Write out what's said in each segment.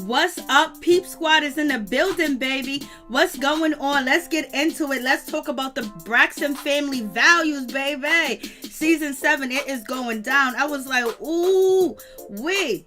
What's up? Peep Squad is in the building, baby. What's going on? Let's get into it. Let's talk about the Braxton family values, baby. Season 7, it is going down. I was like, ooh, wait.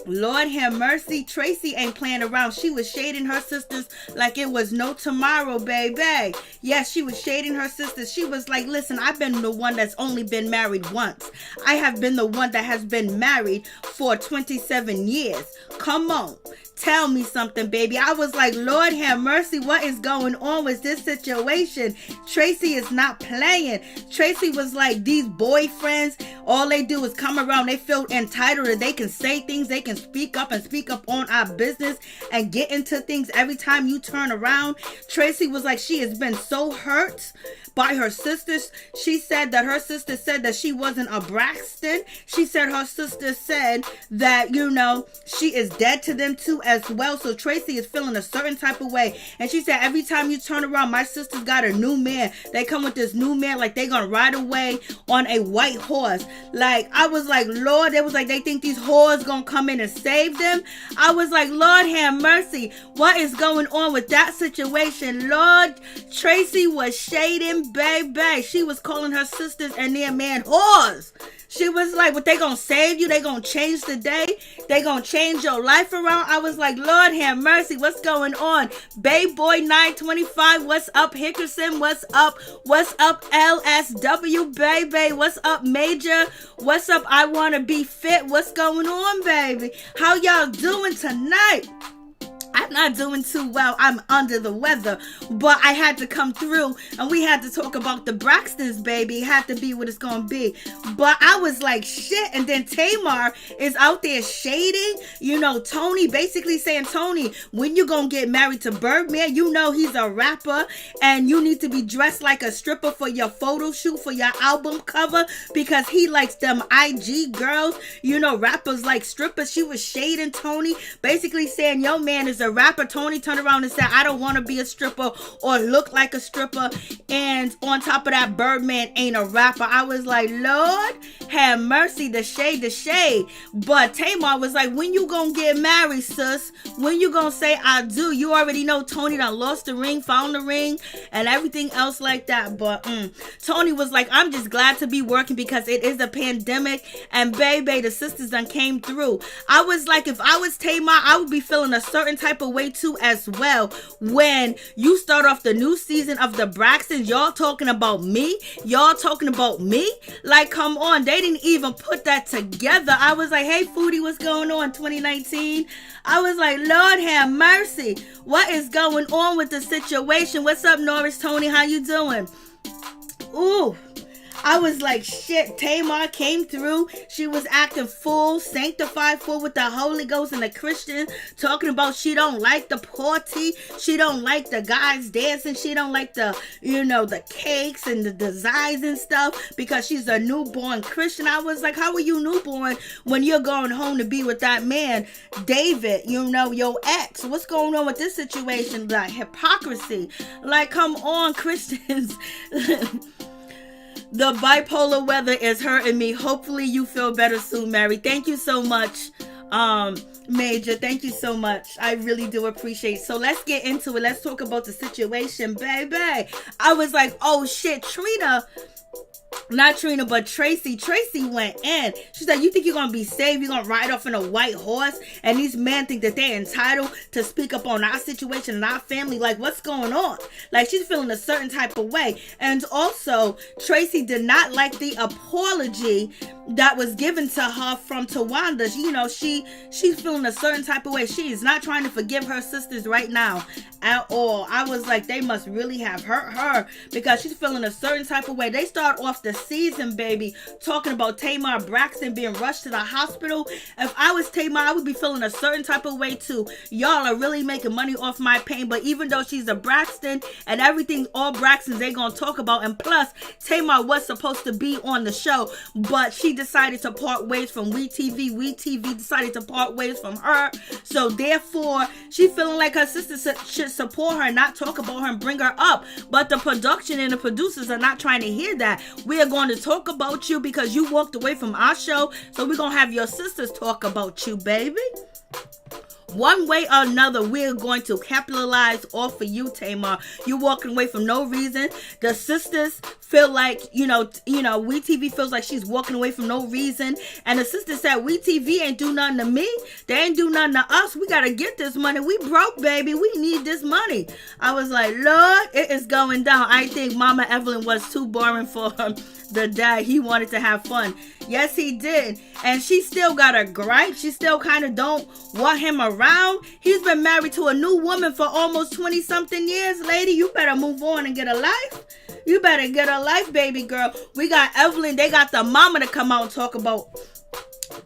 Lord have mercy. Traci ain't playing around. She was shading her sisters like it was no tomorrow, baby. Yes, she was shading her sisters. She was like, listen, I've been the one that's only been married once. I have been the one that has been married for 27 years. Come on. Tell me something, baby. I was like, Lord have mercy. What is going on with this situation? Traci is not playing. Traci was like, these boyfriends, all they do is come around. They feel entitled and they can say things. They can speak up and speak up on our business and get into things every time you turn around. Traci was like, she has been so hurt by her sisters. She said that her sister said that she wasn't a Braxton. She said her sister said that, you know, she is dead to them too as well. So Traci is feeling a certain type of way. And she said, every time you turn around, my sister's got a new man. They come with this new man like they gonna ride away on a white horse. Like, I was like, Lord, it was like they think these whores gonna come in and save them. I was like, Lord have mercy. What is going on with that situation? Lord, Traci was shading, baby. She was calling her sisters and their man whores. She was like, what, they gonna save you? They gonna change the day? They gonna change your life around? I was like, Lord have mercy. What's going on? Bay Boy 925, what's up? Hickerson, what's up? What's up, LSW, baby? What's up, Major? What's up, I Wanna Be Fit? What's going on, baby? How y'all doing tonight? I'm not doing too well. I'm under the weather, but I had to come through and we had to talk about the Braxtons, baby. It had to be what it's going to be. But I was like, shit. And then Tamar is out there shading, you know, Toni, basically saying, Toni, when you going to get married to Birdman, you know he's a rapper and you need to be dressed like a stripper for your photo shoot, for your album cover, because he likes them IG girls, you know, rappers like strippers. She was shading Toni, basically saying, your man is a rapper. Toni turned around and said, I don't want to be a stripper or look like a stripper. And on top of that, Birdman ain't a rapper. I was like, Lord have mercy, the shade, the shade. But Tamar was like, when you gonna get married, sis? When you gonna say I do? You already know Toni done lost the ring, found the ring, and everything else like that. But Toni was like, I'm just glad to be working because it is a pandemic, and baby, the sisters done came through. I was like, if I was Tamar, I would be feeling a certain type of way too as well. When you start off the new season of the Braxtons, y'all talking about me? Y'all talking about me? Like, come on. They didn't even put that together. I was like, hey, Foodie, what's going on 2019? I was like, Lord have mercy. What is going on with the situation? What's up, Norris Toni? How you doing? Ooh. I was like, shit, Tamar came through. She was acting full, sanctified, full with the Holy Ghost and the Christian, talking about she don't like the party. She don't like the guys dancing. She don't like the, you know, the cakes and the designs and stuff because she's a newborn Christian. I was like, how are you newborn when you're going home to be with that man, David, you know, your ex? What's going on with this situation? Like, hypocrisy. Like, come on, Christians. The bipolar weather is hurting me. Hopefully you feel better soon, Mary. Thank you so much, Major. Thank you so much. I really do appreciate it. So let's get into it. Let's talk about the situation, baby. I was like, oh shit, Trina. Not Trina, but Traci. Traci went in. She said, you think you're going to be saved? You're going to ride off in a white horse? And these men think that they're entitled to speak up on our situation and our family. Like, what's going on? Like, she's feeling a certain type of way. And also, Traci did not like the apology that was given to her from Towanda. You know, she's feeling a certain type of way. She is not trying to forgive her sisters right now at all. I was like, they must really have hurt her because she's feeling a certain type of way. They start off the season, baby. Talking about Tamar Braxton being rushed to the hospital. If I was Tamar, I would be feeling a certain type of way too. Y'all are really making money off my pain, but even though she's a Braxton and everything's all Braxtons they gonna talk about, and plus Tamar was supposed to be on the show, but she decided to part ways from WeTV. WeTV decided to part ways from her, so therefore she feeling like her sister should support her, not talk about her and bring her up. But the production and the producers are not trying to hear that. We are going to talk about you because you walked away from our show, so we're gonna have your sisters talk about you, baby. One way or another, we're going to capitalize off of you, Tamar. You walking away for no reason. The sisters feel like, WeTV feels like she's walking away for no reason. And the sister said, WeTV ain't do nothing to me. They ain't do nothing to us. We got to get this money. We broke, baby. We need this money. I was like, Lord, it is going down. I think Mama Evelyn was too boring for the dad. He wanted to have fun. Yes, he did. And she still got a gripe. She still kind of don't want him around. He's been married to a new woman for almost 20 something years. Lady, you better move on and get a life. You better get a life, baby girl. We got Evelyn. They got the mama to come out and talk about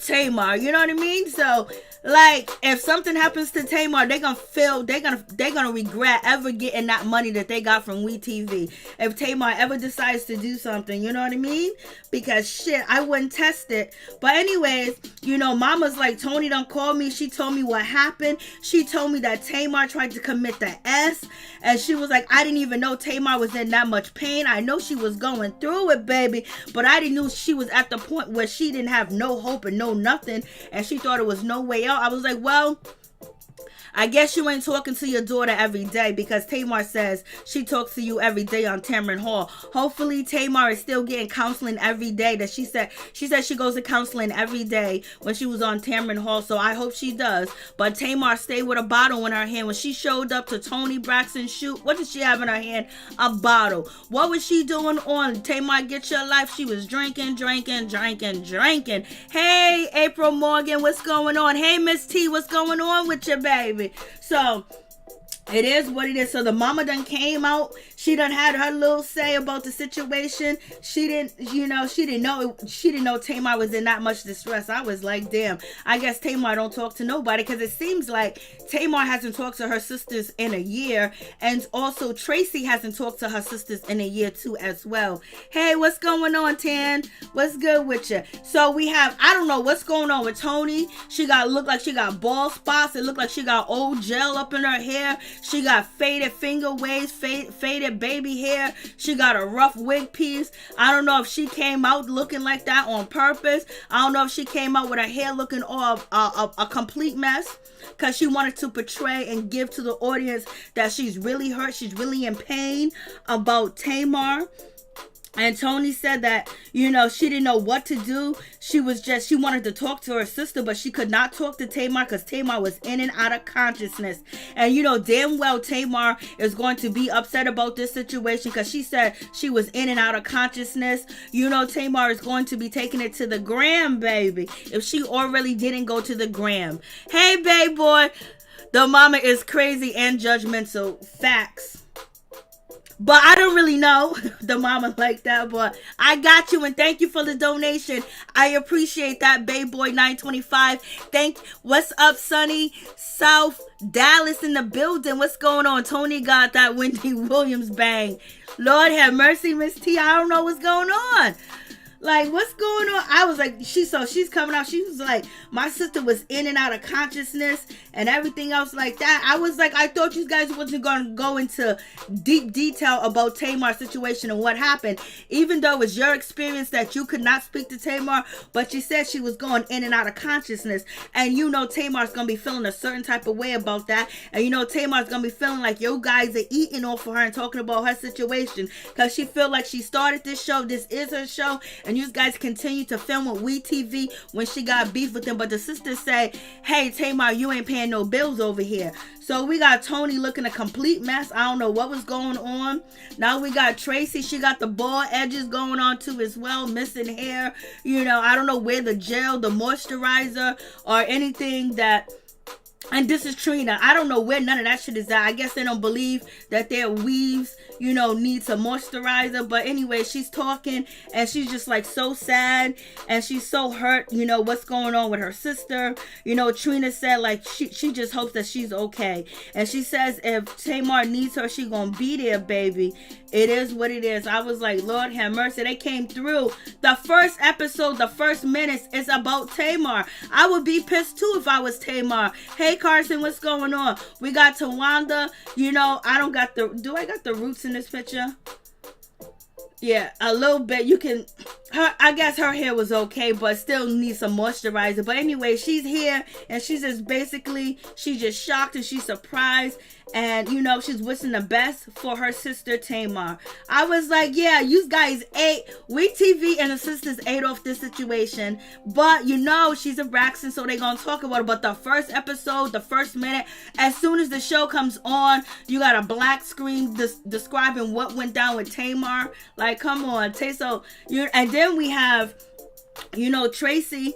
Tamar. You know what I mean? So, like, if something happens to Tamar, they're gonna regret ever getting that money that they got from WeTV. If Tamar ever decides to do something, you know what I mean? Because shit, I wouldn't test it. But anyways, Mama's like, Toni done called me. She told me what happened. She told me that Tamar tried to commit the S, and she was like, I didn't even know Tamar was in that much pain. I know she was going through it, baby, but I didn't know she was at the point where she didn't have no hope and no nothing, and she thought it was no way out. I was like, well, I guess you ain't talking to your daughter every day, because Tamar says she talks to you every day on Tamron Hall. Hopefully Tamar is still getting counseling every day. That she said she goes to counseling every day when she was on Tamron Hall, so I hope she does. But Tamar stayed with a bottle in her hand when she showed up to Toni Braxton's shoot. What did she have in her hand? A bottle. What was she doing on Tamar Get Your Life? She was drinking. Hey, April Morgan, what's going on? Hey, Miss T, what's going on with your baby? So it is what it is. So the mama done came out. She done had her little say about the situation. She didn't know Tamar was in that much distress. I was like, damn, I guess Tamar don't talk to nobody, because it seems like Tamar hasn't talked to her sisters in a year. And also Traci hasn't talked to her sisters in a year too as well. Hey, what's going on, Tan? What's good with you? So we have, I don't know what's going on with Toni. Look like she got bald spots. It looked like she got old gel up in her hair. She got faded finger waves, faded baby hair. She got a rough wig piece. I don't know if she came out looking like that on purpose. I don't know if she came out with her hair looking all a complete mess, because she wanted to portray and give to the audience that she's really hurt. She's really in pain about Tamar. And Toni said that, she didn't know what to do. She wanted to talk to her sister, but she could not talk to Tamar because Tamar was in and out of consciousness. And damn well Tamar is going to be upset about this situation, because she said she was in and out of consciousness. Tamar is going to be taking it to the gram, baby, if she already didn't go to the gram. Hey, babe boy, the mama is crazy and judgmental. Facts. But I don't really know the mama like that, but I got you, and thank you for the donation. I appreciate that, Babe Boy 925. What's up, Sunny? South Dallas in the building. What's going on? Toni got that Wendy Williams bang. Lord have mercy, Miss T. I don't know what's going on. Like, what's going on? I was like, she's coming out. She was like, my sister was in and out of consciousness and everything else like that. I was like, I thought you guys wasn't going to go into deep detail about Tamar's situation and what happened. Even though it was your experience that you could not speak to Tamar, but you said she was going in and out of consciousness. And Tamar's going to be feeling a certain type of way about that. And Tamar's going to be feeling like you guys are eating off of her and talking about her situation. Because she feel like she started this show. This is her show. And you guys continue to film with WeTV when she got beef with them. But the sisters say, hey, Tamar, you ain't paying no bills over here. So we got Toni looking a complete mess. I don't know what was going on. Now we got Traci. She got the bald edges going on too as well. Missing hair. I don't know where the gel, the moisturizer, or anything that And this is Trina. I don't know where none of that shit is at. I guess they don't believe that their weaves, needs a moisturizer. But anyway, she's talking and she's just like so sad and she's so hurt, what's going on with her sister. Trina said like she just hopes that she's okay. And she says if Tamar needs her, she gonna be there, baby. It is what it is. I was like, Lord have mercy. They came through. The first episode, the first minutes is about Tamar. I would be pissed too if I was Tamar. Hey, Carson, what's going on? We got Towanda. I don't got do I got the roots in this picture? Yeah, a little bit. I guess her hair was okay, but still needs some moisturizer. But anyway, she's here and she's just shocked and she's surprised. And, she's wishing the best for her sister, Tamar. I was like, yeah, you guys ate. We TV and the sisters ate off this situation. But, she's a Braxton, so they're going to talk about it. But the first episode, the first minute, as soon as the show comes on, you got a black screen describing what went down with Tamar. Like, come on. And then we have, Traci.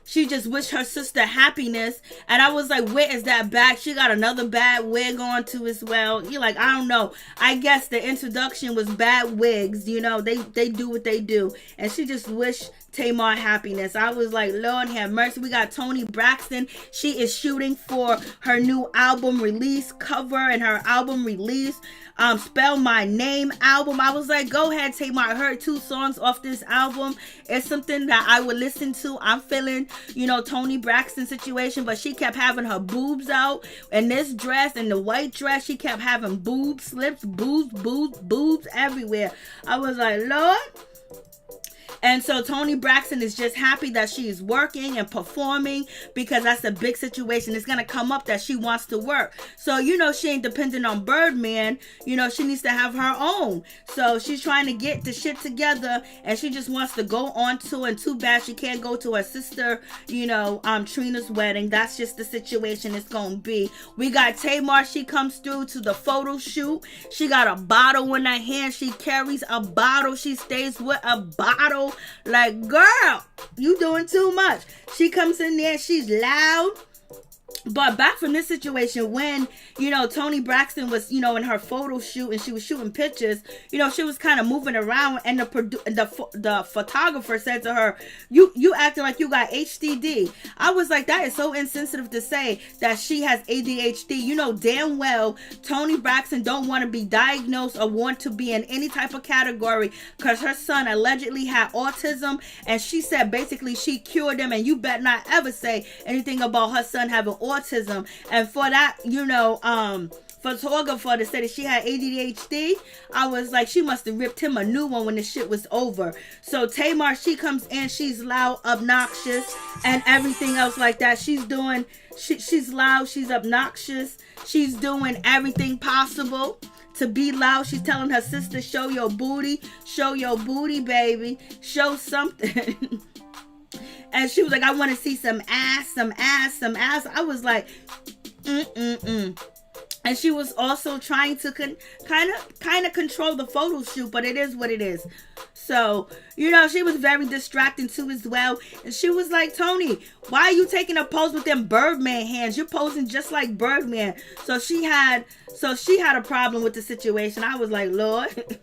She just wished her sister happiness. And I was like, where is that bag? She got another bad wig on too as well. You're like, I don't know. I guess the introduction was bad wigs. They do what they do. And she just wished Tamar happiness. I was like, Lord have mercy. We got Toni Braxton. She is shooting for her new album release cover and her album release. Spell My Name album. I was like, go ahead, Tamar. I heard 2 songs off this album. It's something that I would listen to. I'm feeling, Toni Braxton situation, but she kept having her boobs out in this dress and the white dress. She kept having boob slips, boobs everywhere. I was like, Lord. And so Toni Braxton is just happy that she's working and performing because that's a big situation. It's going to come up that she wants to work. So, she ain't dependent on Birdman. She needs to have her own. So she's trying to get the shit together and she just wants to go on to, and too bad she can't go to her sister, Trina's wedding. That's just the situation it's going to be. We got Tamar. She comes through to the photo shoot. She got a bottle in her hand. She carries a bottle. She stays with a bottle. Like, girl, you doing too much. She comes in there, she's loud. But back from this situation when, Toni Braxton was, in her photo shoot and she was shooting pictures, she was kind of moving around and the photographer said to her, you acting like you got HDD. I was like, that is so insensitive to say that she has ADHD. Damn well Toni Braxton don't want to be diagnosed or want to be in any type of category because her son allegedly had autism and she said basically she cured him, and you better not ever say anything about her son having autism. And for that, photographer that said that she had ADHD, I was like, she must have ripped him a new one when the shit was over. So Tamar, she comes in, she's loud, obnoxious, and everything else like that. She's loud, she's obnoxious, she's doing everything possible to be loud. She's telling her sister, show your booty, baby, show something. And she was like, I want to see some ass. I was like, And she was also trying to kind of control the photo shoot, but it is what it is. So, she was very distracting too as well. And she was like, Toni, why are you taking a pose with them Birdman hands? You're posing just like Birdman. So she had a problem with the situation. I was like, Lord.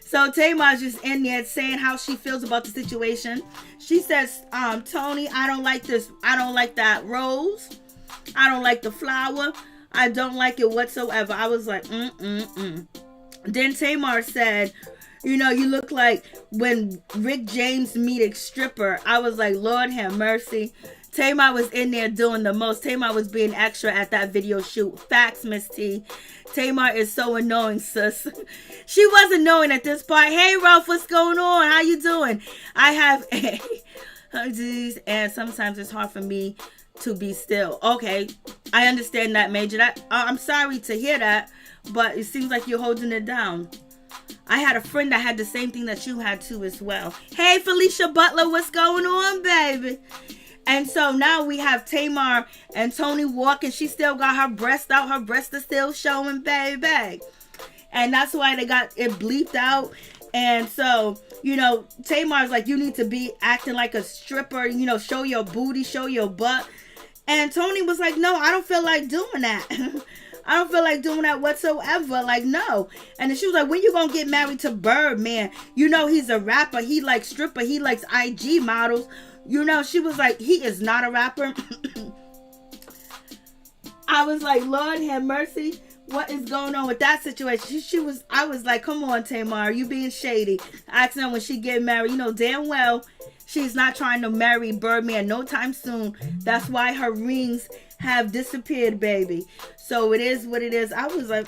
So Tamar's just in there saying how she feels about the situation. She says, Toni, I don't like this. I don't like that rose. I don't like the flower. I don't like it whatsoever. I was like, Then Tamar said, you look like when Rick James meet a stripper. I was like, Lord have mercy. Tamar was in there doing the most. Tamar was being extra at that video shoot. Facts, Miss T. Tamar is so annoying, sis. She was annoying at this part. Hey, Ralph, what's going on? How you doing? I have a disease, and sometimes it's hard for me to be still. Okay, I understand that, Major. I'm sorry to hear that, but it seems like you're holding it down. I had a friend that had the same thing that you had too as well. Hey, Felicia Butler, what's going on, baby? And so now we have Tamar and Toni walking. She still got her breast out. Her breast is still showing, baby. And that's why they got it bleeped out. And so, Tamar's like, you need to be acting like a stripper. Show your booty, show your butt. And Toni was like, no, I don't feel like doing that. I don't feel like doing that whatsoever. Like, no. And then she was like, when you gonna get married to Birdman? You know, he's a rapper. He likes stripper. He likes IG models. You know, she was like, he is not a rapper. I was like, Lord have mercy. What is going on with that situation? I was like, come on, Tamar, you being shady. Asking her when she get married. You know damn well she's not trying to marry Birdman no time soon. That's why her rings have disappeared, baby. So it is what it is. I was like,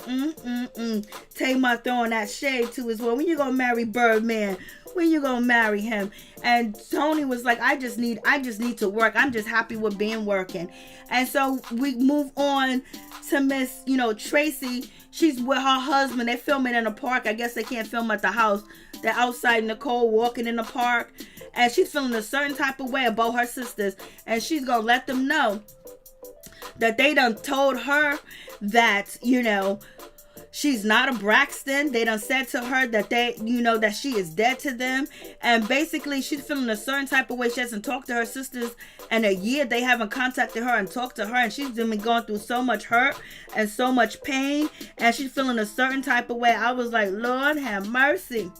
Tamar throwing that shade too as well. When you gonna marry Birdman? When you gonna marry him? And Toni was like, I just need to work. I'm just happy with being working. And so we move on to Miss, Traci. She's with her husband. They're filming in the park. I guess they can't film at the house. They're outside in the cold, walking in the park. And she's feeling a certain type of way about her sisters. And she's gonna let them know that they done told her that, she's not a Braxton. They done said to her that that she is dead to them. And basically she's feeling a certain type of way. She hasn't talked to her sisters in a year. They haven't contacted her and talked to her. And she's been going through so much hurt and so much pain. And she's feeling a certain type of way. I was like, Lord have mercy.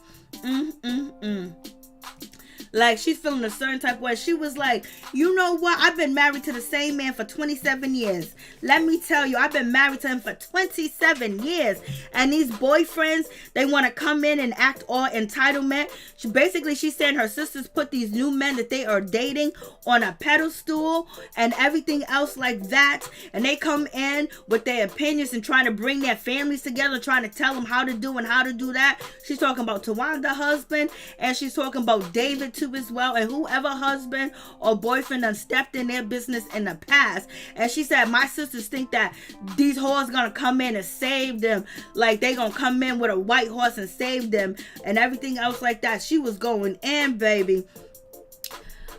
Like, she's feeling a certain type of way. She was like, you know what? I've been married to the same man for 27 years. Let me tell you, I've been married to him for 27 years. And these boyfriends, they want to come in and act all entitlement. She's saying her sisters put these new men that they are dating on a pedestal and everything else like that. And they come in with their opinions and trying to bring their families together, trying to tell them how to do and how to do that. She's talking about Towanda husband, and she's talking about David too as well, and whoever husband or boyfriend done stepped in their business in the past. And she said, my sisters think that these whores gonna come in and save them, like they gonna come in with a white horse and save them and everything else like that. She was going in, baby.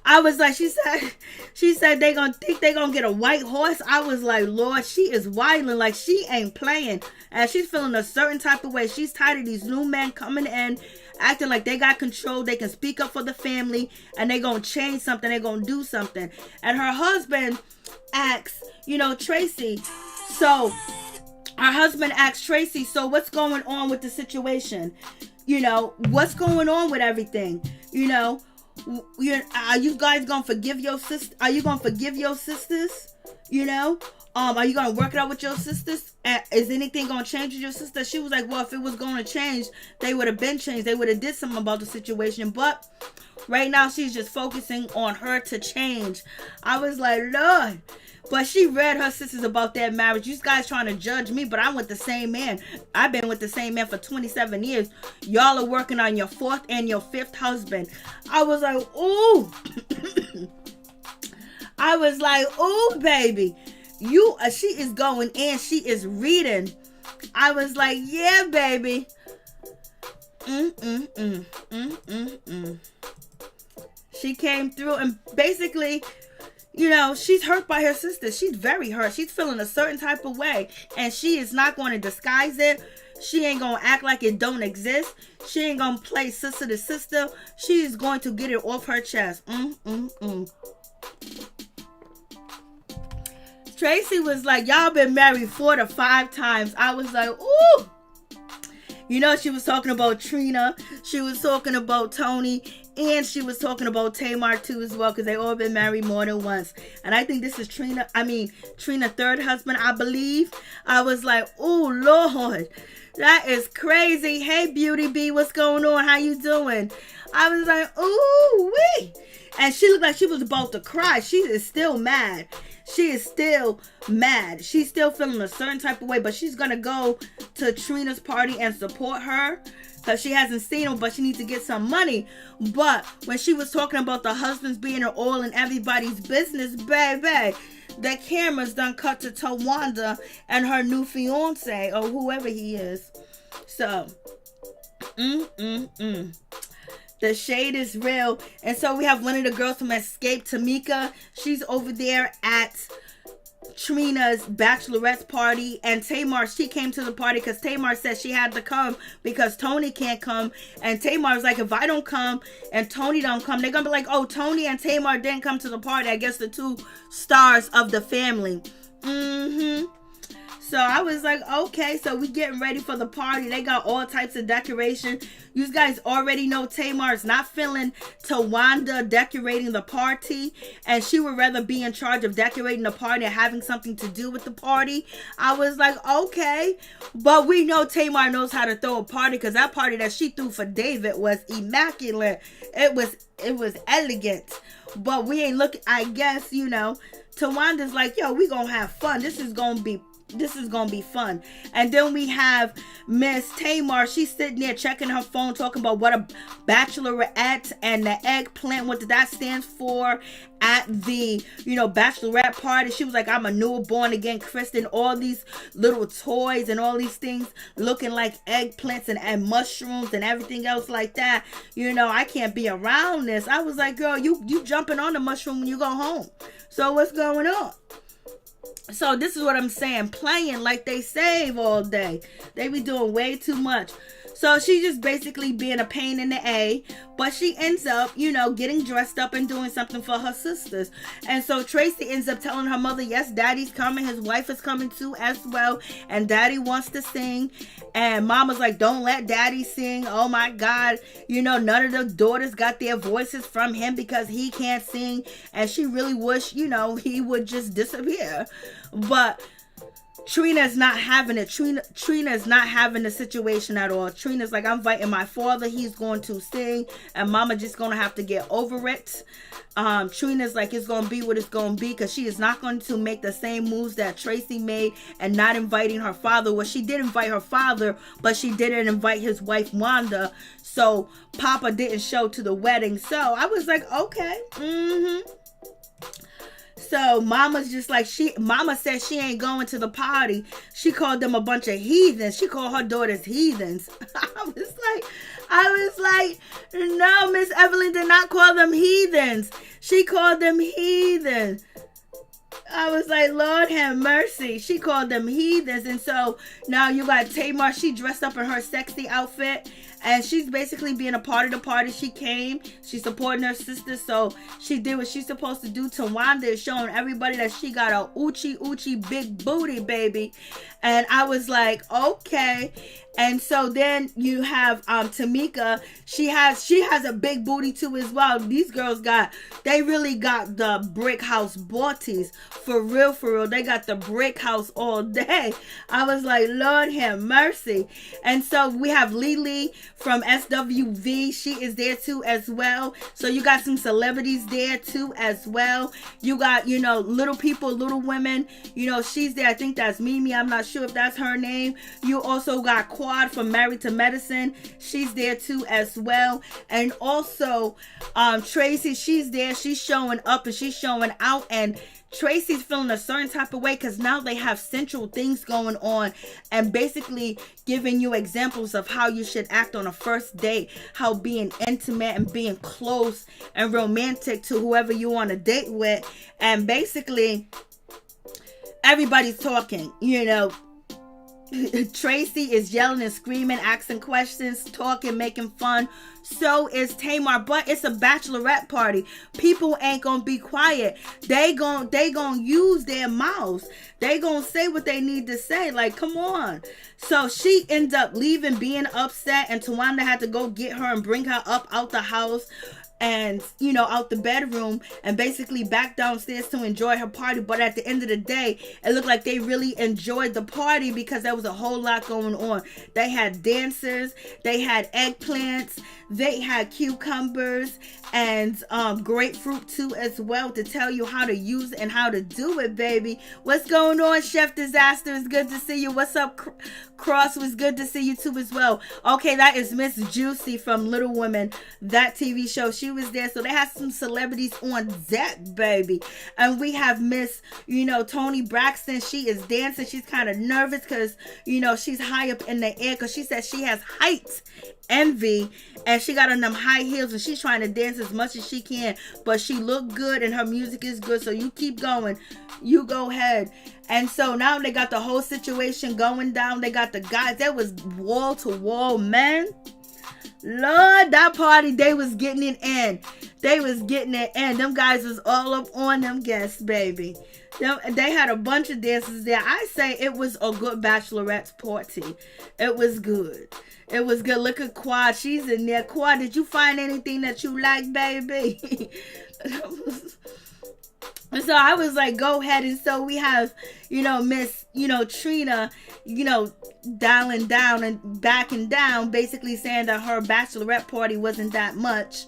I was like, she said they gonna think they gonna get a white horse. I was like, Lord, she is wilding, like she ain't playing. And she's feeling a certain type of way. She's tired of these new men coming in, acting like they got control. They can speak up for the family and they gonna change something. They gonna do something. And her husband asks, Traci. So her husband asks Traci, so what's going on with the situation? What's going on with everything? Are you guys gonna forgive your sister? Are you gonna forgive your sisters? Are you gonna work it out with your sisters? Is anything gonna change with your sister? She was like, well, if it was gonna change, they would have been changed. They would have did something about the situation. But right now, she's just focusing on her to change. I was like, Lord. But she read her sisters about their marriage. You guys trying to judge me, but I'm with the same man. I've been with the same man for 27 years. Y'all are working on your 4th and your 5th husband. I was like, ooh. I was like, ooh, baby. She is going in. She is reading. I was like, yeah, baby. She came through and basically, she's hurt by her sister. She's very hurt. She's feeling a certain type of way. And she is not going to disguise it. She ain't going to act like it don't exist. She ain't going to play sister to sister. She's going to get it off her chest. Traci was like, y'all been married 4 to 5 times. I was like, ooh. She was talking about Trina. She was talking about Toni. And she was talking about Tamar too as well, because they all been married more than once. And I think this is Trina's 3rd husband, I believe. I was like, oh, Lord. That is crazy. Hey, Beauty Bee, what's going on? How you doing? I was like, ooh, wee. And she looked like she was about to cry. She is still mad. She is still mad. She's still feeling a certain type of way, but she's going to go to Trina's party and support her because she hasn't seen him, but she needs to get some money. But when she was talking about the husbands being all in everybody's business, baby, the cameras done cut to Towanda and her new fiance or whoever he is. So, the shade is real. And so we have one of the girls from Escape, Tamika. She's over there at Trina's bachelorette party, and Tamar, she came to the party because Tamar said she had to come because Toni can't come. And Tamar was like, if I don't come and Toni don't come, they're gonna be like, oh, Toni and Tamar didn't come to the party. I guess the two stars of the family. So I was like, okay, so we getting ready for the party. They got all types of decoration. You guys already know Tamar is not feeling Towanda decorating the party, and she would rather be in charge of decorating the party and having something to do with the party. I was like, okay, but we know Tamar knows how to throw a party, because that party that she threw for David was immaculate. It was elegant, but we ain't looking. I guess, you know, Towanda's like, yo, we gonna have fun. This is gonna be fun. And then we have Miss Tamar. She's sitting there checking her phone, talking about what a bachelorette and the eggplant, what that stands for at the, you know, bachelorette party. She was like, I'm a new born again Christian. All these little toys and all these things looking like eggplants and mushrooms and everything else like that. You know, I can't be around this. I was like, girl, you jumping on the mushroom when you go home. So what's going on? So this is what I'm saying, playing like they save all day. They be doing way too much. So she's just basically being a pain in the A, but she ends up, you know, getting dressed up and doing something for her sisters. And so Traci ends up telling her mother, yes, daddy's coming. His wife is coming too as well. And daddy wants to sing. And mama's like, don't let daddy sing. Oh my God. You know, none of the daughters got their voices from him because he can't sing. And she really wish, you know, he would just disappear. But Trina's not having it. Trina's not having the situation at all. Trina's like, I'm fighting my father. He's going to sing. And mama just going to have to get over it. Trina's like, it's going to be what it's going to be, because she is not going to make the same moves that Traci made and not inviting her father. Well, she did invite her father, but she didn't invite his wife, Wanda. So Papa didn't show to the wedding. So I was like, okay. So mama's just like, mama said she ain't going to the party. She called them a bunch of heathens. She called her daughters heathens. I was like, no, Miss Evelyn did not call them heathens. She called them heathens. I was like, Lord have mercy. She called them heathens. And so now you got Tamar. She dressed up in her sexy outfit. And she's basically being a part of the party. She came. She's supporting her sister. So she did what she's supposed to do. Towanda is showing everybody that she got a oochie big booty, baby. And I was like, okay. And so then you have Tamika. She has a big booty too as well. These girls they really got the brick house booties. For real. They got the brick house all day. I was like, Lord have mercy. And so we have Lily from SWV. She is there too as well. So you got some celebrities there too as well. You got, you know, little people, little women. You know, she's there. I think that's Mimi. I'm not sure if that's her name. You also got Quad from Married to Medicine. She's there too as well. And also Traci, she's there. She's showing up and she's showing out. And Traci's feeling a certain type of way because now they have central things going on and basically giving you examples of how you should act on a first date, how being intimate and being close and romantic to whoever you want to date with. And basically everybody's talking, you know. Traci is yelling and screaming, asking questions, talking, making fun. So is Tamar, but it's a bachelorette party. People ain't gonna be quiet. They gonna use their mouths. They gonna say what they need to say. Like, come on. So she ends up leaving, being upset, and Towanda had to go get her and bring her up out the house. And, you know, out the bedroom and basically back downstairs to enjoy her party. But at the end of the day, it looked like they really enjoyed the party because there was a whole lot going on. They had dancers, they had eggplants, they had cucumbers and grapefruit too as well to tell you how to use it and how to do it, baby. What's going on, Chef Disaster? It's good to see you. What's up, Cross? Was good to see you too as well. Okay, that is Miss Juicy from Little Women, that TV show. She she was there. So they had some celebrities on deck, baby. And we have Miss, Toni Braxton. She is dancing. She's kind of nervous because, she's high up in the air because she says she has height envy, and she got on them high heels and she's trying to dance as much as she can, but she looked good and her music is good, so you keep going, you go ahead. And so now they got the whole situation going down. They got the guys, there was wall to wall, man. Lord, that party, they was getting it in. Them guys was all up on them guests, baby. They had a bunch of dancers there. I say it was a good bachelorette party. It was good. Look at Quad. She's in there. Quad, did you find anything that you like, baby? So I was like, go ahead. And so we have, Miss, Trina, dialing down and backing down, basically saying that her bachelorette party wasn't that much.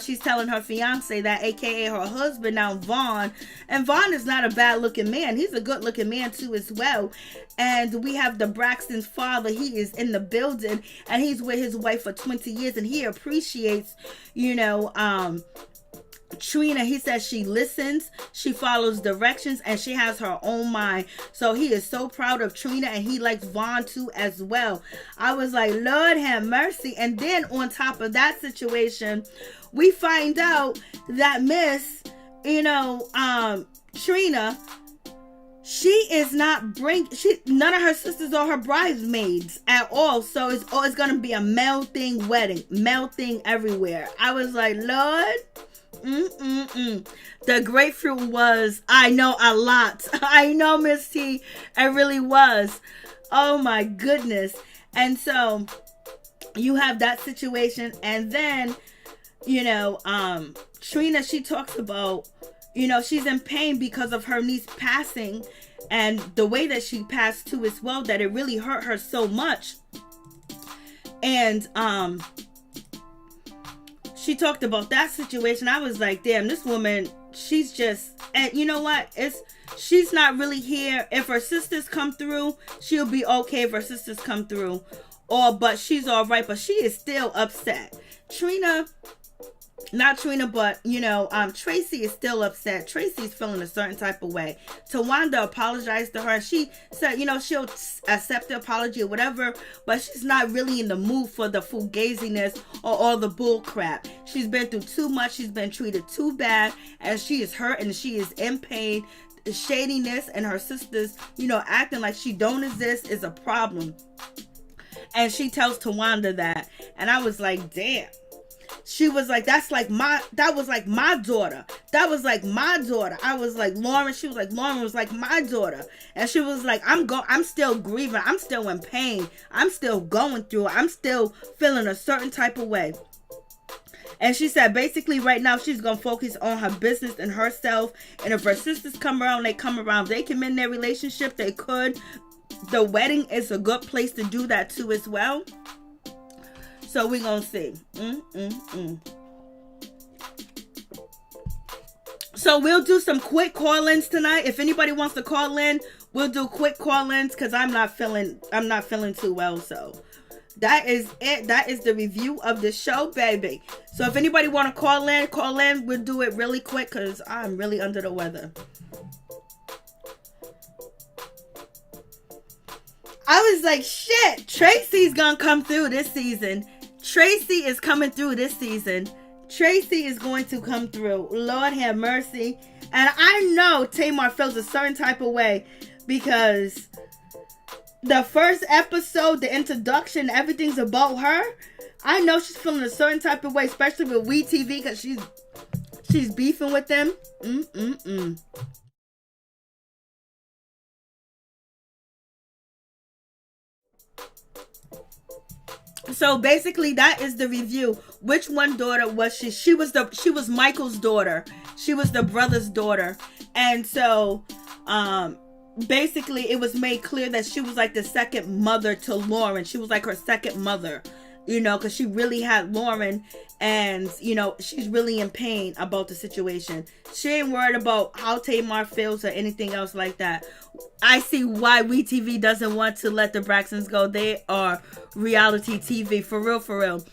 She's telling her fiance that, aka her husband now, Vaughn. And Vaughn is not a bad looking man. He's a good looking man too as well. And we have the Braxton's father. He is in the building and he's with his wife for 20 years and he appreciates, Trina. He says she listens, she follows directions, and she has her own mind. So he is so proud of Trina, and he likes Vaughn too as well. I was like, Lord have mercy. And then on top of that situation, we find out that Miss, Trina, she is not none of her sisters or her bridesmaids at all. So it's gonna be a male thing wedding, male thing everywhere. I was like, Lord. The grapefruit was, I know, a lot. I know, Miss T, it really was. Oh my goodness. And so you have that situation, and then Trina, she talks about, she's in pain because of her niece passing and the way that she passed too as well, that it really hurt her so much. And she talked about that situation. I was like, damn, this woman, she's just, and you know what? She's not really here. If her sisters come through, she'll be okay if her sisters come through. But she's all right, but she is still upset. Traci is still upset. Traci's feeling a certain type of way. Towanda apologized to her. She said, she'll accept the apology or whatever, but she's not really in the mood for the fugaziness or all the bull crap. She's been through too much. She's been treated too bad, and she is hurt and she is in pain. The shadiness and her sisters, acting like she don't exist is a problem. And she tells Towanda that, and I was like, damn. She was like, that was like my daughter. That was like my daughter. I was like, Lauren. She was like, Lauren was like my daughter. And she was like, I'm still grieving. I'm still in pain. I'm still going through it. I'm still feeling a certain type of way. And she said, basically, right now, she's going to focus on her business and herself. And if her sisters come around, they come around. They can mend their relationship. They could. The wedding is a good place to do that too as well. So we're going to see. So we'll do some quick call-ins tonight. If anybody wants to call in, we'll do quick call-ins because I'm not feeling too well. So that is it. That is the review of the show, baby. So if anybody want to call in. We'll do it really quick because I'm really under the weather. I was like, shit, Traci's gonna come through this season. Traci is coming through this season. Traci is going to come through. Lord have mercy. And I know Tamar feels a certain type of way because the first episode, the introduction, everything's about her. I know she's feeling a certain type of way, especially with WeTV because she's beefing with them. So basically that is the review. Which one daughter was she? She was Michael's daughter. She was the brother's daughter. And so basically it was made clear that she was like the second mother to Lauren. She was like her second mother, because she really had Lauren, and she's really in pain about the situation. She ain't worried about how Tamar feels or anything else like that. I see why WeTV doesn't want to let the Braxtons go. They are reality TV, for real.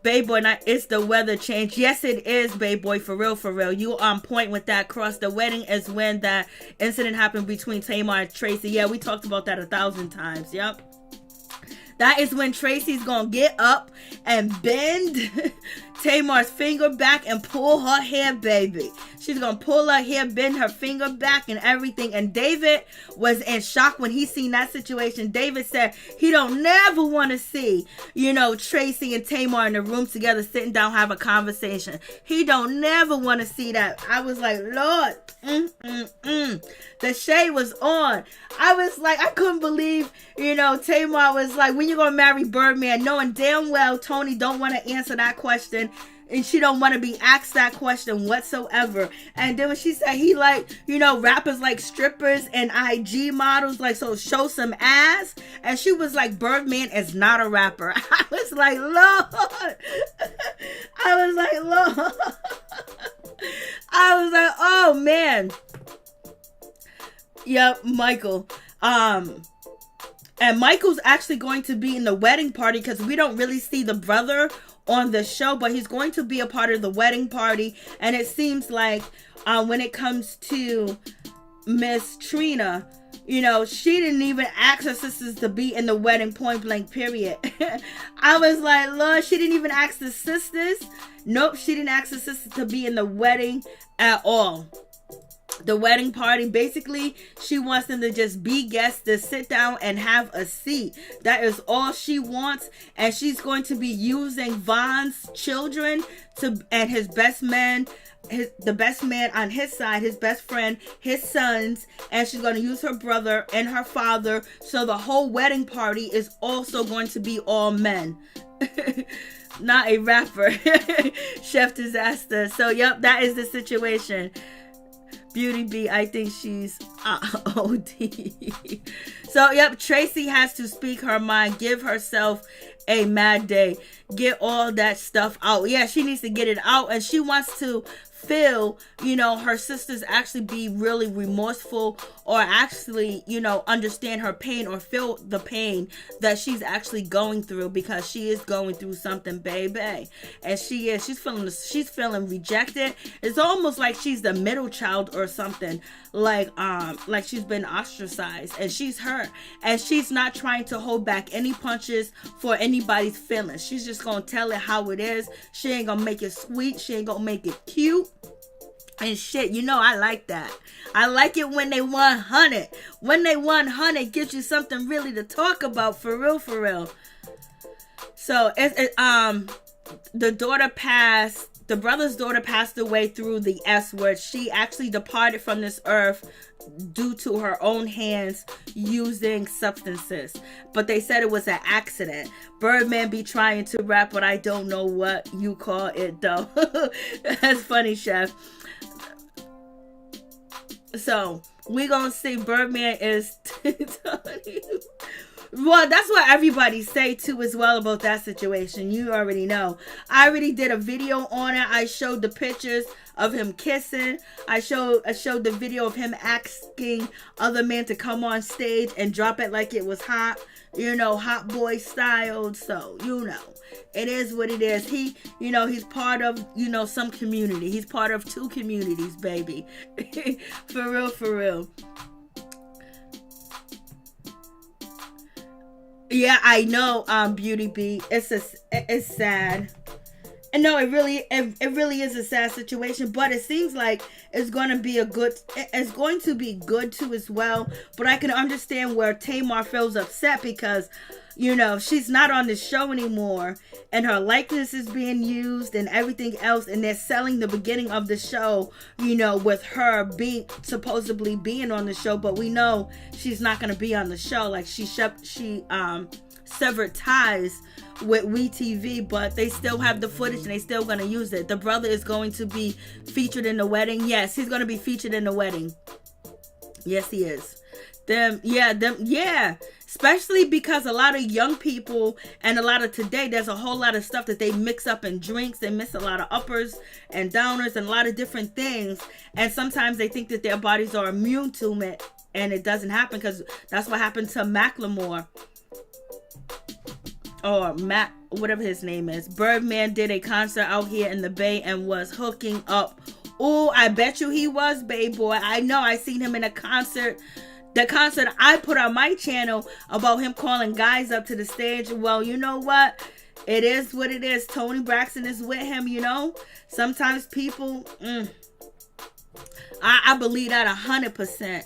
Babe boy, it's the weather change. Yes, it is, babe boy, for real, for real. You on point with that cross. The wedding is when that incident happened between Tamar and Traci. Yeah, we talked about that 1,000 times. Yep. That is when Traci's gonna get up and bend Tamar's finger back and pull her hair, baby. She's gonna pull her hair, bend her finger back and everything. And David was in shock when he seen that situation. David said he don't never want to see, Traci and Tamar in the room together, sitting down, have a conversation. He don't never want to see that. I was like, Lord, the shade was on. I was like, I couldn't believe, Tamar was like, when you gonna marry Birdman? Knowing damn well Toni don't want to answer that question. And she don't want to be asked that question whatsoever. And then when she said he rappers like strippers and IG models, so show some ass. And she was like, Birdman is not a rapper. I was like, Lord. I was like, Lord. I was like, oh man. Yep, Michael. And Michael's actually going to be in the wedding party because we don't really see the brother on the show, but he's going to be a part of the wedding party. And it seems like when it comes to Miss Trina, she didn't even ask her sisters to be in the wedding, point blank, period. I was like, Lord, she didn't even ask the sisters. Nope, she didn't ask the sisters to be in the wedding at all. The wedding party, basically, she wants them to just be guests, to sit down and have a seat. That is all she wants. And she's going to be using Von's children and his best man, the best man on his side, his best friend, his sons, and she's going to use her brother and her father. So the whole wedding party is also going to be all men. Not a rapper. Chef Disaster. So, yep, that is the situation. Beauty B, I think she's OD. So, yep, Traci has to speak her mind, give herself a mad day, get all that stuff out. Yeah, she needs to get it out, and she wants to feel, her sisters actually be really remorseful, or actually, understand her pain, or feel the pain that she's actually going through, because she is going through something, baby. And she's feeling rejected. It's almost like she's the middle child or something, like she's been ostracized, and she's her, and she's not trying to hold back any punches for anybody's feelings. She's just gonna tell it how it is. She ain't gonna make it sweet. She ain't gonna make it cute and shit. I like that. I like it when they 100. When they 100, gives you something really to talk about, for real, for real. So the brother's daughter passed away through the S word. She actually departed from this earth due to her own hands using substances. But they said it was an accident. Birdman be trying to rap, but I don't know what you call it, though. That's funny, Chef. So, we gonna see Birdman is Toni. Well, that's what everybody say too as well about that situation. You already know. I already did a video on it. I showed the pictures of him kissing. I showed the video of him asking other men to come on stage and drop it like it was hot. Hot boy style. So, it is what it is. He's part of, some community. He's part of 2 communities, baby. For real, for real. Yeah, I know, Beauty B. It's sad. And no, it really is a sad situation, but it seems like it's going to be good too as well. But I can understand where Tamar feels upset because, she's not on the show anymore, and her likeness is being used and everything else, and they're selling the beginning of the show, with her supposedly being on the show, but we know she's not going to be on the show. Like she severed ties with WeTV, but they still have the footage and they still going to use it. The brother is going to be featured in the wedding. Yes, he's going to be featured in the wedding. Yes, he is. Especially because a lot of young people and a lot of today, there's a whole lot of stuff that they mix up in drinks. They miss a lot of uppers and downers and a lot of different things. And sometimes they think that their bodies are immune to it, and it doesn't happen, because that's what happened to Macklemore. or Matt, whatever his name is, Birdman did a concert out here in the Bay and was hooking up. Oh, I bet you he was, babe boy. I know, I seen him in a concert. The concert I put on my channel about him calling guys up to the stage. Well, you know what? It is what it is. Toni Braxton is with him, you know. Sometimes people, I believe that 100%.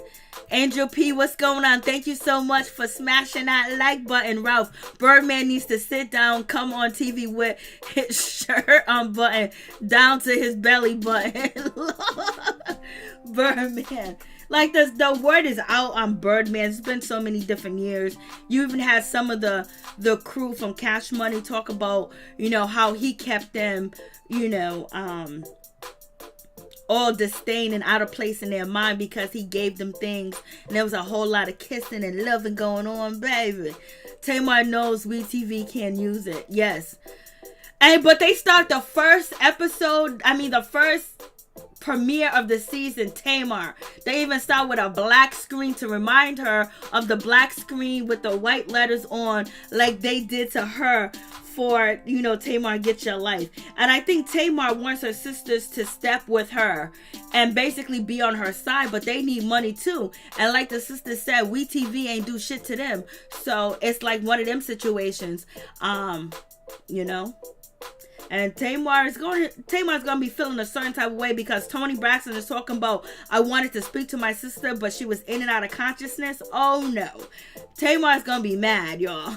Angel P, what's going on? Thank you so much for smashing that like button, Ralph. Birdman needs to sit down, come on TV with his shirt unbuttoned down to his belly button. Birdman. Like the word is out on Birdman. It's been so many different years. You even had some of the crew from Cash Money talk about, you know, how he kept them, you know, all disdain and out of place in their mind because he gave them things. And there was a whole lot of kissing and loving going on, baby. Tamar knows WeTV can use it. Yes. But they start the first episode, the first premiere of the season, Tamar. They even start with a black screen to remind her of the black screen with the white letters on, like they did to her for, you know, Tamar Get Your Life. And I think Tamar wants her sisters to step with her and basically be on her side, but they need money too. And like the sister said, WeTV ain't do shit to them. So it's like one of them situations, you know. And Tamar's gonna be feeling a certain type of way because Toni Braxton is talking about, I wanted to speak to my sister, but she was in and out of consciousness. Oh no. Tamar's gonna be mad, y'all.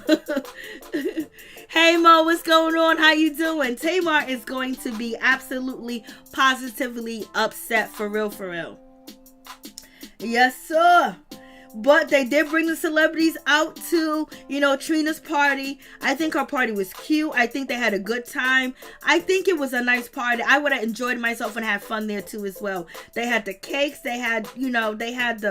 Hey Mo, what's going on? How you doing? Tamar is going to be absolutely, positively upset, for real, for real. Yes, sir. But they did bring the celebrities out to, you know, Trina's party. I think her party was cute. I think they had a good time. I think it was a nice party. I would have enjoyed myself and had fun there too as well. They had the cakes. They had, you know, they had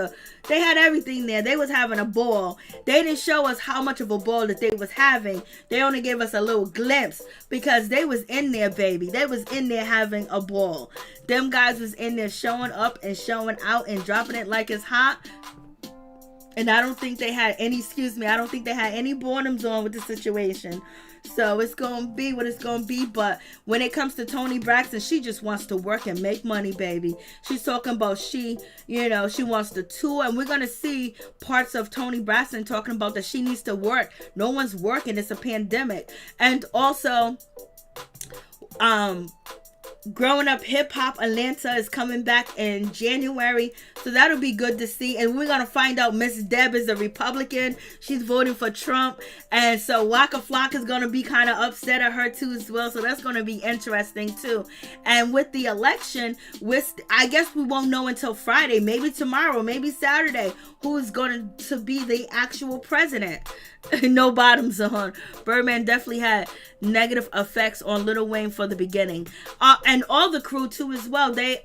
everything there. They was having a ball. They didn't show us how much of a ball that they was having. They only gave us a little glimpse because they was in there, baby. They was in there having a ball. Them guys was in there showing up and showing out and dropping it like it's hot. And I don't think they had any, I don't think they had any boredoms on with the situation. So it's going to be what it's going to be. But when it comes to Toni Braxton, she just wants to work and make money, baby. She's talking about she wants to tour. And we're going to see parts of Toni Braxton talking about that she needs to work. No one's working. It's a pandemic. And also, Growing Up Hip Hop Atlanta is coming back in January, so that'll be good to see. And we're gonna find out Miss Deb is a Republican. She's voting for Trump, and so Waka Flocka is gonna be kind of upset at her too as well. So that's gonna be interesting too. And with the election, I guess we won't know until Friday, maybe tomorrow, maybe Saturday, who's going to be the actual president. No bottoms on. Birdman definitely had negative effects on Lil Wayne for the beginning. And all the crew too as well. They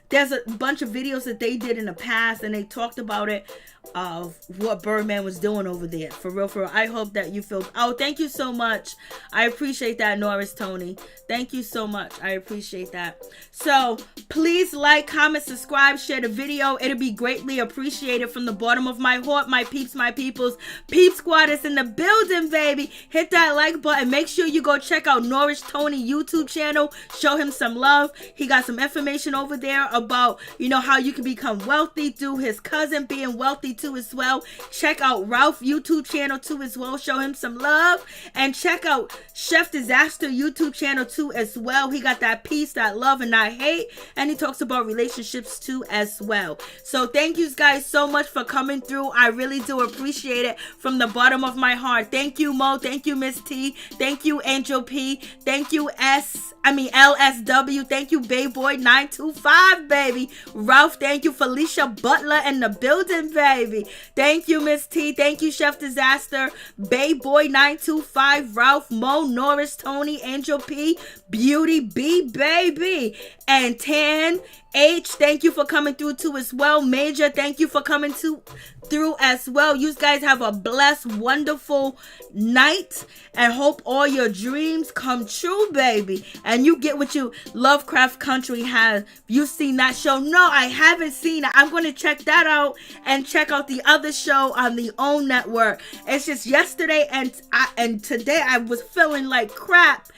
there's a bunch of videos that they did in the past and they talked about it, of what Birdman was doing over there. For real, for real. I hope that you feel... Oh, thank you so much. I appreciate that, Norris Toni. Thank you so much. I appreciate that. So, please like, comment, subscribe, share the video. It'll be greatly appreciated from the bottom of my heart, my peeps, my peoples. Peep Squad is in the building, baby. Hit that like button. Make sure you go check out Norris Toni YouTube channel. Show him some love. He got some information over there about, you know, how you can become wealthy through his cousin being wealthy too as well. Check out Ralph YouTube channel too as well. Show him some love. And check out Chef Disaster YouTube channel too as well. He got that peace, that love, and that hate. And he talks about relationships too as well. So thank you guys so much for coming through. I really do appreciate it from the bottom of my heart. Thank you, Mo. Thank you, Miss T. Thank you, Angel P. Thank you, LSW. Thank you, Bayboy 925, baby. Ralph, thank you. Felicia Butler in the building, baby. Thank you, Miss T. Thank you, Chef Disaster. Bayboy 925, Ralph, Mo, Norris, Toni, Angel P, Beauty B, baby. And Tan H, thank you for coming through too as well. Major, thank you for coming through as well. You guys have a blessed, wonderful night, and hope all your dreams come true, baby. And you get what you Lovecraft Country has. You've seen that show? No, I haven't seen it. I'm going to check that out and check out the other show on the OWN network. It's just yesterday and today I was feeling like crap.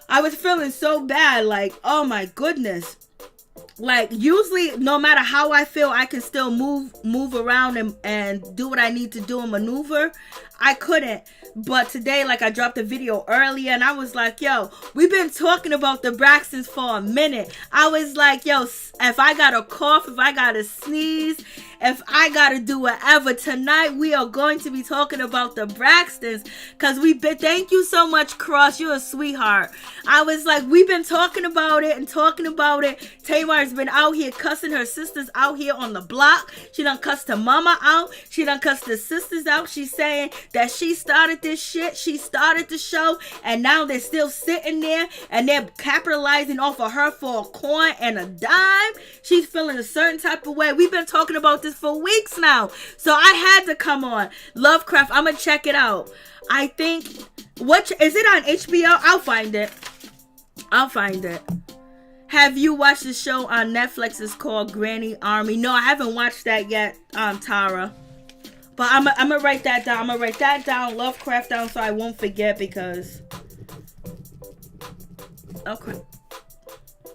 I was feeling so bad, like, oh my goodness. Like, usually, no matter how I feel, I can still move around and do what I need to do and maneuver. I couldn't. But today, like, I dropped a video earlier, and I was like, yo, we've been talking about the Braxtons for a minute. I was like, yo, if I got a cough, if I got to sneeze, if I got to do whatever, tonight we are going to be talking about the Braxtons. Because thank you so much, Cross. You're a sweetheart. I was like, we've been talking about it and talking about it. Tamar's been out here cussing her sisters out here on the block. She done cussed her mama out. She done cussed the sisters out. She's saying that she started this shit. She started the show, and now they're still sitting there and they're capitalizing off of her for a coin and a dime. She's feeling a certain type of way. We've been talking about this for weeks now, so I had to come on. Lovecraft, I'm gonna check it out. I think, what is it on HBO? I'll find it. Have you watched the show on Netflix? It's called Granny Army. No, I haven't watched that yet, Tara. But I'm gonna write that down. I'm gonna write that down, Lovecraft down, so I won't forget, because... Okay.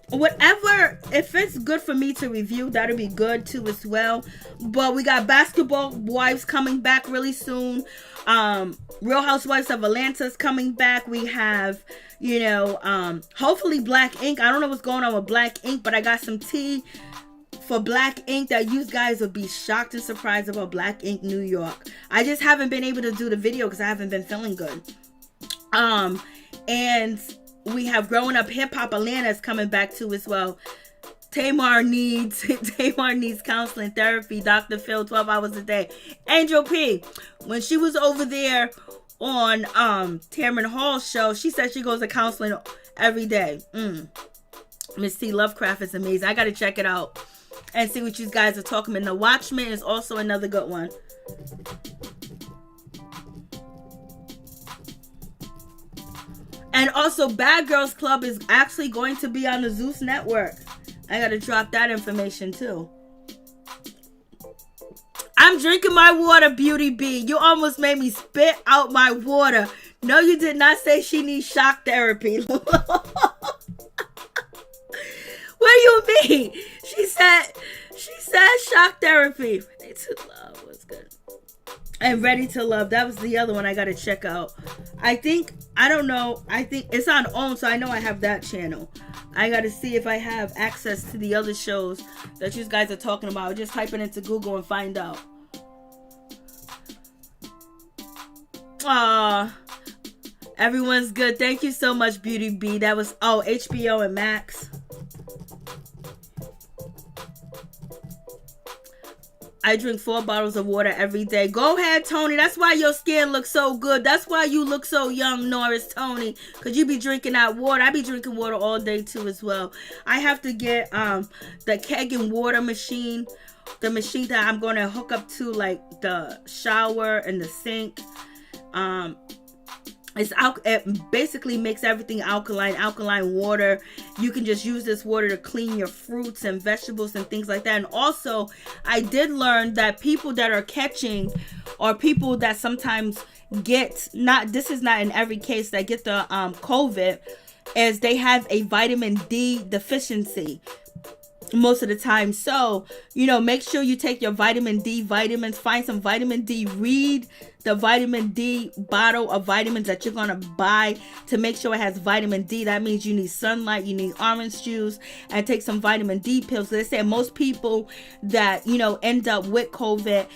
Whatever, if it's good for me to review, that'll be good too as well. But we got Basketball Wives coming back really soon. Real Housewives of Atlanta's coming back. We have, hopefully Black Ink. I don't know what's going on with Black Ink, but I got some tea for Black Ink that you guys would be shocked and surprised about Black Ink New York. I just haven't been able to do the video because I haven't been feeling good. And we have Growing Up Hip Hop Atlanta's coming back too as well. Tamar needs counseling, therapy, Dr. Phil, 12 hours a day. Angel P, when she was over there on Tamron Hall's show, she said she goes to counseling every day. Miss T, Lovecraft is amazing. I gotta check it out and see what you guys are talking about. The Watchmen is also another good one. And also, Bad Girls Club is actually going to be on the Zeus network. I gotta drop that information too. I'm drinking my water, Beauty B. You almost made me spit out my water. No, you did not say she needs shock therapy. What do you mean? She said shock therapy. Ready to Love was good. And Ready to Love. That was the other one I gotta check out. I think it's on OWN, so I know I have that channel. I gotta see if I have access to the other shows that you guys are talking about. Just type it into Google and find out. Everyone's good. Thank you so much, Beauty B. That was HBO and Max. I drink 4 bottles of water every day. Go ahead, Toni. That's why your skin looks so good. That's why you look so young, Norris, Toni. Because you be drinking that water. I be drinking water all day, too, as well. I have to get the keg and water machine. The machine that I'm going to hook up to, like, the shower and the sink. It basically makes everything alkaline water. You can just use this water to clean your fruits and vegetables and things like that. And also, I did learn that people that are catching, or people that sometimes get, this is not in every case, that get the COVID, is they have a vitamin D deficiency most of the time. So, make sure you take your vitamin D vitamins. Find some vitamin D. Read the vitamin D bottle of vitamins that you're going to buy to make sure it has vitamin D. That means you need sunlight, you need orange juice, and take some vitamin D pills. So they say most people that, end up with COVID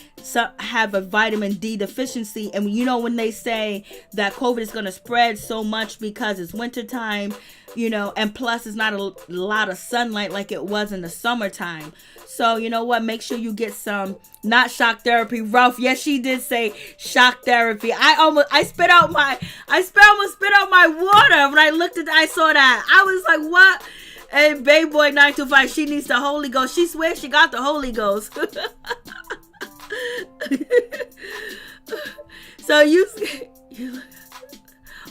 have a vitamin D deficiency. And when they say that COVID is going to spread so much because it's wintertime, and plus it's not a lot of sunlight like it was in the summertime. So make sure you get some, not shock therapy. Ralph, yes, she did say shock therapy. I almost spit out my water when I looked at I saw that. I was like, what? And Bayboy 925, she needs the Holy Ghost. She swears she got the Holy Ghost. So you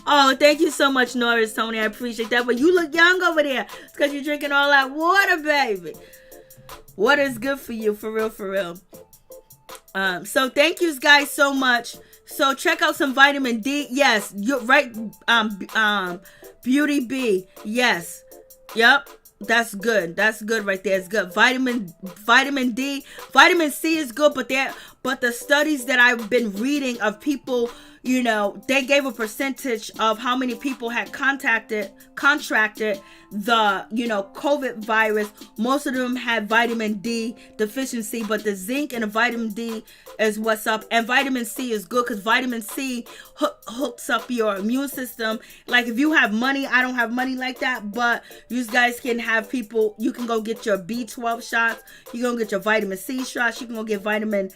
oh, thank you so much, Norris, Toni. I appreciate that. But you look young over there. It's because you're drinking all that water, baby. Water is good for you, for real, for real. So thank you guys so much. So check out some vitamin D. Yes, you're right. Beauty B. Yes. Yep. That's good. That's good right there. It's good. Vitamin D. Vitamin C is good, but the studies that I've been reading of people, you know, they gave a percentage of how many people had contracted the, you know, COVID virus. Most of them had vitamin D deficiency, but the zinc and the vitamin D is what's up. And vitamin C is good because vitamin C hooks up your immune system. Like if you have money, I don't have money like that, but you guys can have people, you can go get your B12 shots. You can go get your vitamin C shots. You can go get vitamin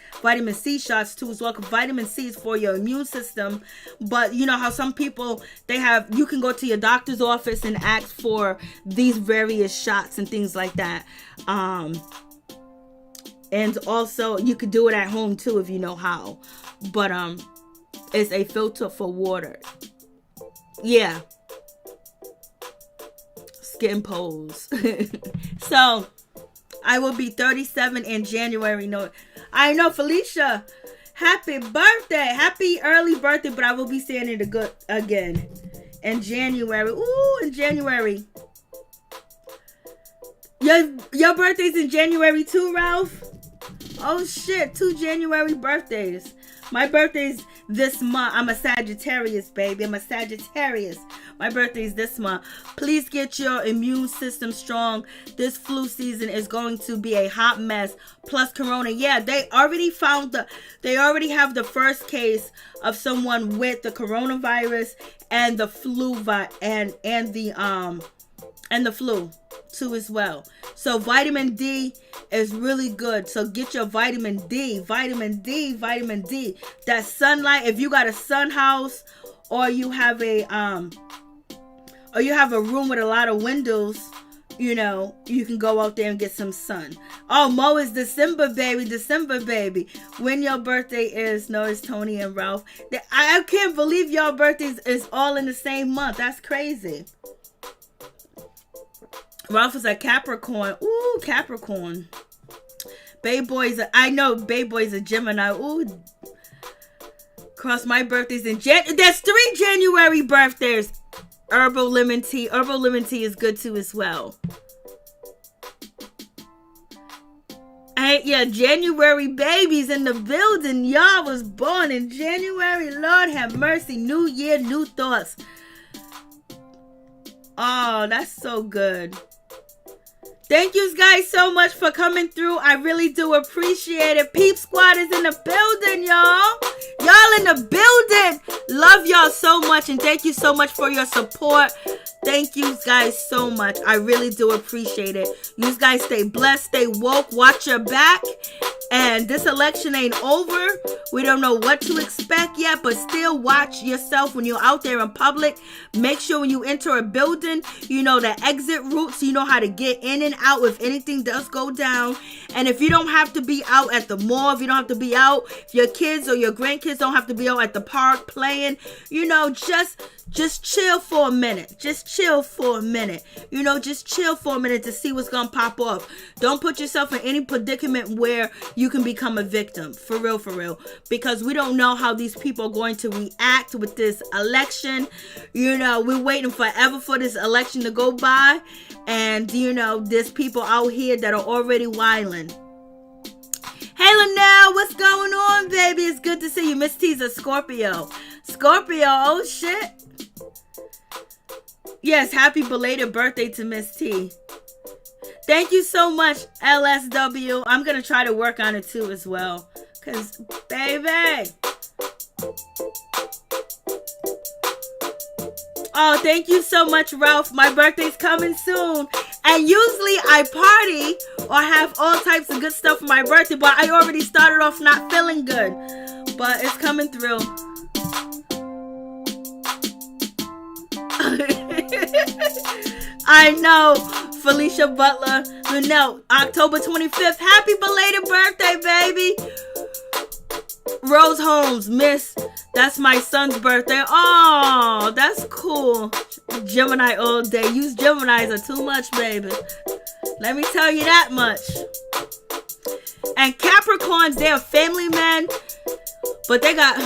C shots too as well, because vitamin C is for your immune system. But you know how some people, you can go to your doctor's office and ask for these various shots and things like that. And also you could do it at home too if you know how. But it's a filter for water. Yeah. Skin pose. So I will be 37 in January. No, I know, Felicia. Happy birthday. Happy early birthday, but I will be saying it again in January. Ooh, in January. Your birthday's in January too, Ralph? Oh shit, 2 January birthdays. My birthday's this month. I'm a Sagittarius, baby. I'm a Sagittarius. My birthday's this month. Please get your immune system strong. This flu season is going to be a hot mess. Plus Corona. Yeah, they already have the first case of someone with the coronavirus and the flu and the flu too as well. So vitamin D is really good. So get your vitamin D. That sunlight. If you got a sun house or you have a room with a lot of windows, you know, you can go out there and get some sun. Oh, Mo is December, baby. When your birthday is, no, it's Toni and Ralph. I can't believe your birthdays is all in the same month. That's crazy. Ralph is a Capricorn. Ooh, Capricorn. Babe Boy's a Gemini. Ooh. Cross my birthdays in January. That's 3 January birthdays. Herbal lemon tea. Herbal lemon tea is good too as well. Yeah, January babies in the building. Y'all was born in January. Lord have mercy. New year, new thoughts. Oh, that's so good. Thank you guys so much for coming through. I really do appreciate it. Peep Squad is in the building, y'all. Y'all in the building. Love y'all so much. And thank you so much for your support. Thank you guys so much. I really do appreciate it. You guys stay blessed, stay woke, watch your back. And this election ain't over. We don't know what to expect yet, but still watch yourself when you're out there in public. Make sure when you enter a building, you know the exit route so you know how to get in and out if anything does go down. And if you don't have to be out at the mall, if you don't have to be out, if your kids or your grandkids don't have to be out at the park playing, you know, just chill for a minute. Just chill for a minute. You know, just chill for a minute to see what's going to pop off. Don't put yourself in any predicament where you can become a victim. For real, for real. Because we don't know how these people are going to react with this election. You know, we're waiting forever for this election to go by. And, you know, there's people out here that are already wilding. Hey, Linnell, what's going on, baby? It's good to see you. Miss T's a Scorpio. Scorpio, oh, shit. Yes, happy belated birthday to Miss T. Thank you so much, LSW. I'm going to try to work on it too as well. Because, baby. Oh, thank you so much, Ralph. My birthday's coming soon. And usually I party or have all types of good stuff for my birthday. But I already started off not feeling good. But it's coming through. I know, Felicia Butler. No, October 25th. Happy belated birthday, baby. Rose Holmes, Miss, that's my son's birthday. Oh, that's cool. Gemini all day. You Geminis are too much, baby. Let me tell you that much. And Capricorns, they're family men. But they got,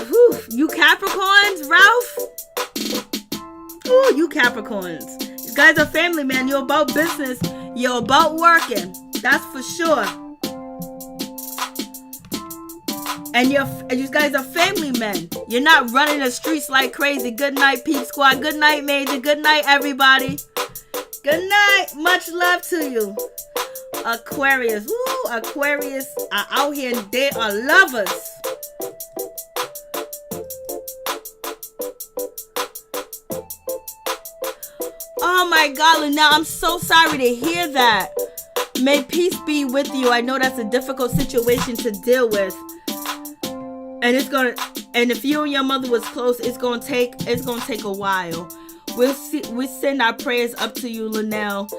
you Capricorns, Ralph? Ooh, you Capricorns. You guys are family men. You're about business. You're about working. That's for sure. And you guys are family men. You're not running the streets like crazy. Good night, Peep Squad. Good night, Major. Good night, everybody. Good night. Much love to you. Aquarius. Woo, Aquarius are out here and they are lovers. Oh my God, now I'm so sorry to hear that. May peace be with you. I know that's a difficult situation to deal with. And if you and your mother was close, it's gonna take a while. We send our prayers up to you, Linnell.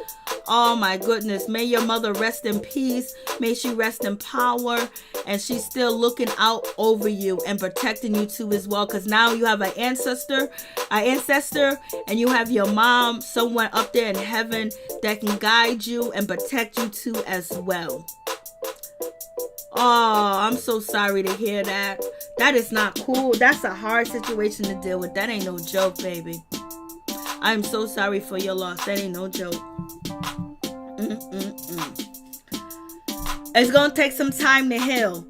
Oh my goodness. May your mother rest in peace. May she rest in power. And she's still looking out over you and protecting you too as well. Because now you have an ancestor, and you have your mom, someone up there in heaven that can guide you and protect you too as well. Oh, I'm so sorry to hear that. That is not cool. That's a hard situation to deal with. That ain't no joke, baby. I'm so sorry for your loss. That ain't no joke. It's going to take some time to heal.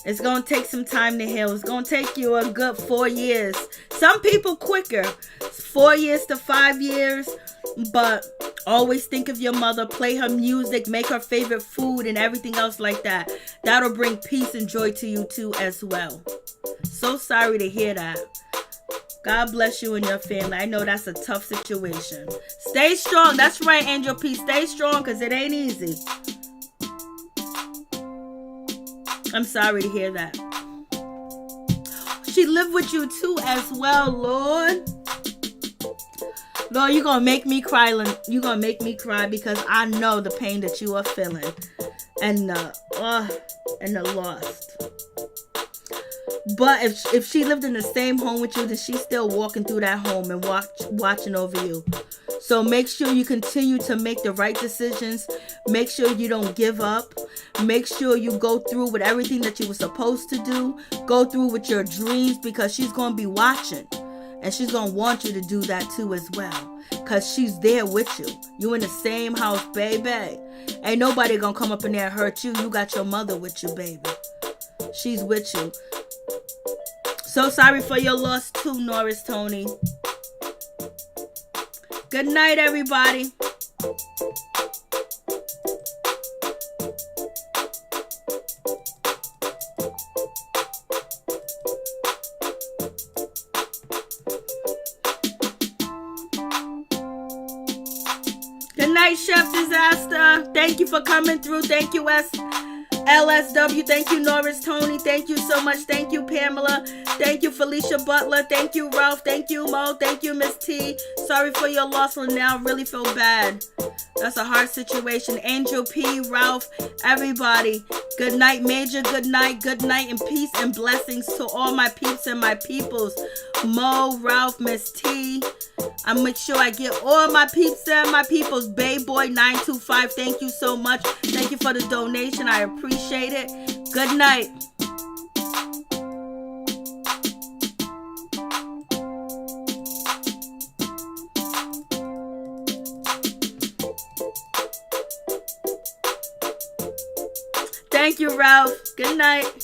It's going to take some time to heal. It's going to take you a good 4 years. Some people quicker. 4 years to 5 years. But always think of your mother. Play her music. Make her favorite food and everything else like that. That'll bring peace and joy to you too as well. So sorry to hear that. God bless you and your family. I know that's a tough situation. Stay strong. That's right, Angel P. Stay strong because it ain't easy. I'm sorry to hear that. She lived with you too as well, Lord. Lord, you're going to make me cry. You're going to make me cry because I know the pain that you are feeling. And the loss. But if she lived in the same home with you, then she's still walking through that home and watching over you. So make sure you continue to make the right decisions. Make sure you don't give up. Make sure you go through with everything that you were supposed to do. Go through with your dreams because she's going to be watching. And she's going to want you to do that too as well. Because she's there with you. You in the same house, baby. Ain't nobody going to come up in there and hurt you. You got your mother with you, baby. She's with you. So sorry for your loss too, Norris Tony. Good night, everybody. Good night, Chef Disaster. Thank you for coming through. Thank you, LSW. Thank you, Norris Tony. Thank you so much. Thank you, Pamela. Thank you, Felicia Butler. Thank you, Ralph. Thank you, Mo. Thank you, Miss T. Sorry for your loss, Linnell. Really feel bad. That's a hard situation. Angel P, Ralph, everybody. Good night, Major. Good night, and peace and blessings to all my peeps and my peoples. Mo, Ralph, Miss T. I make sure I get all my peeps and my peoples. Bayboy925, thank you so much. Thank you for the donation. I appreciate it. Good night. Thank you, Ralph. Good night.